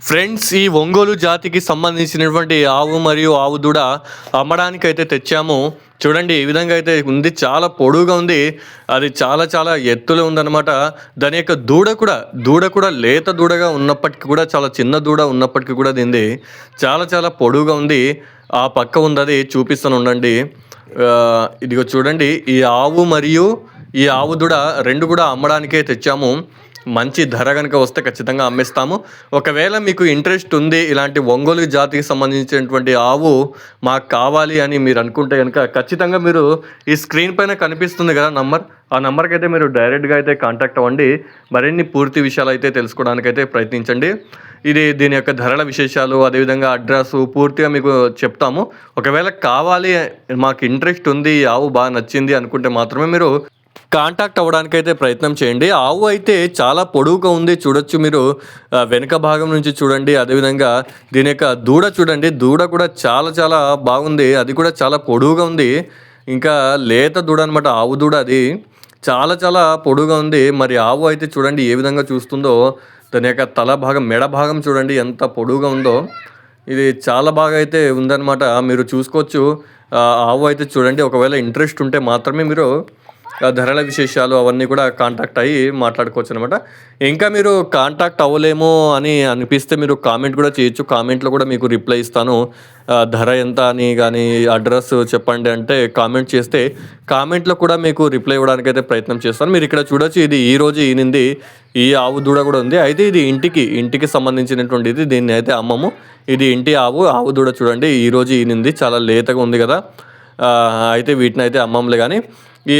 Friends, ఈ ఒంగోలు జాతికి సంబంధించినటువంటి ఆవు మరియు ఆవు దూడ అమ్మడానికైతే తెచ్చాము. చూడండి ఏ విధంగా అయితే ఉంది. చాలా పొడువుగా ఉంది. అది చాలా చాలా ఎత్తులో ఉందన్నమాట. దాని యొక్క దూడ కూడా లేత దూడగా ఉన్నప్పటికీ కూడా, చాలా చిన్న దూడ ఉన్నప్పటికీ కూడా దీనిది చాలా చాలా పొడువుగా ఉంది. ఆ పక్క ఉంది, అది చూపిస్తాను ఉండండి. ఇదిగో చూడండి, ఈ ఆవు మరియు ఈ ఆవు దూడ రెండు కూడా అమ్మడానికే తెచ్చాము. మంచి ధర కనుక వస్తే ఖచ్చితంగా అమ్మేస్తాము. ఒకవేళ మీకు ఇంట్రెస్ట్ ఉంది, ఇలాంటి ఒంగోలు జాతికి సంబంధించినటువంటి ఆవు మాకు కావాలి అని మీరు అనుకుంటే కనుక ఖచ్చితంగా మీరు ఈ స్క్రీన్ పైన కనిపిస్తుంది కదా నంబర్, ఆ నెంబర్కి అయితే మీరు డైరెక్ట్గా అయితే కాంటాక్ట్ అవ్వండి. మరిన్ని పూర్తి విషయాలు అయితే తెలుసుకోవడానికైతే ప్రయత్నించండి. దీని యొక్క ధరల విశేషాలు, అదేవిధంగా అడ్రస్ పూర్తిగా మీకు చెప్తాము. ఒకవేళ కావాలి, మాకు ఇంట్రెస్ట్ ఉంది, ఈ ఆవు బాగా నచ్చింది అనుకుంటే మాత్రమే మీరు కాంటాక్ట్ అవ్వడానికైతే ప్రయత్నం చేయండి. ఆవు అయితే చాలా పొడవుగా ఉంది, చూడొచ్చు మీరు. వెనుక భాగం నుంచి చూడండి. అదేవిధంగా దీని యొక్క దూడ చూడండి, దూడ కూడా చాలా చాలా బాగుంది. అది కూడా చాలా పొడవుగా ఉంది. ఇంకా లేత దూడ అనమాట, ఆవు దూడ. అది చాలా చాలా పొడవుగా ఉంది. మరి ఆవు అయితే చూడండి ఏ విధంగా చూస్తుందో. దాని యొక్క తల భాగం, మెడ భాగం చూడండి ఎంత పొడవుగా ఉందో. ఇది చాలా బాగా అయితే ఉందన్నమాట, మీరు చూసుకోవచ్చు. ఆవు అయితే చూడండి, ఒకవేళ ఇంట్రెస్ట్ ఉంటే మాత్రమే మీరు ధరల విశేషాలు అవన్నీ కూడా కాంటాక్ట్ అయ్యి మాట్లాడుకోవచ్చు అనమాట. ఇంకా మీరు కాంటాక్ట్ అవ్వలేము అని అనిపిస్తే మీరు కామెంట్ కూడా చేయొచ్చు. కామెంట్లో కూడా మీకు రిప్లై ఇస్తాను. ధర ఎంత అని కానీ, అడ్రస్ చెప్పండి అంటే కామెంట్ చేస్తే కామెంట్లో కూడా మీకు రిప్లై ఇవ్వడానికైతే ప్రయత్నం చేస్తాను. మీరు ఇక్కడ చూడొచ్చు, ఇది ఈరోజు ఈనింది. ఈ ఆవు దూడ కూడా ఉంది. అయితే ఇది ఇంటికి సంబంధించినటువంటిది. దీన్ని అయితే అమ్మము. ఇది ఇంటి ఆవు దూడ చూడండి, ఈరోజు ఈనింది. చాలా లేతగా ఉంది కదా. అయితే వీటిని అయితే అమ్మంలే. కానీ ఈ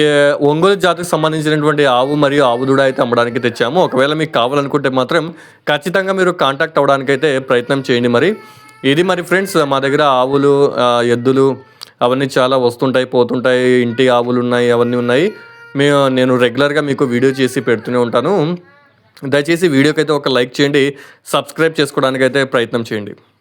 ఒంగోలు జాతికి సంబంధించినటువంటి ఆవు మరియు ఆవు దూడ అయితే అమ్మడానికి తెచ్చాము. ఒకవేళ మీకు కావాలనుకుంటే మాత్రం ఖచ్చితంగా మీరు కాంటాక్ట్ అవ్వడానికైతే ప్రయత్నం చేయండి. మరి ఫ్రెండ్స్, మా దగ్గర ఆవులు, ఎద్దులు అవన్నీ చాలా వస్తుంటాయి, పోతుంటాయి. ఇంటి ఆవులు ఉన్నాయి, అవన్నీ ఉన్నాయి. నేను రెగ్యులర్గా మీకు వీడియో చేసి పెడుతూనే ఉంటాను. దయచేసి వీడియోకైతే ఒక లైక్ చేయండి, సబ్స్క్రైబ్ చేసుకోవడానికైతే ప్రయత్నం చేయండి.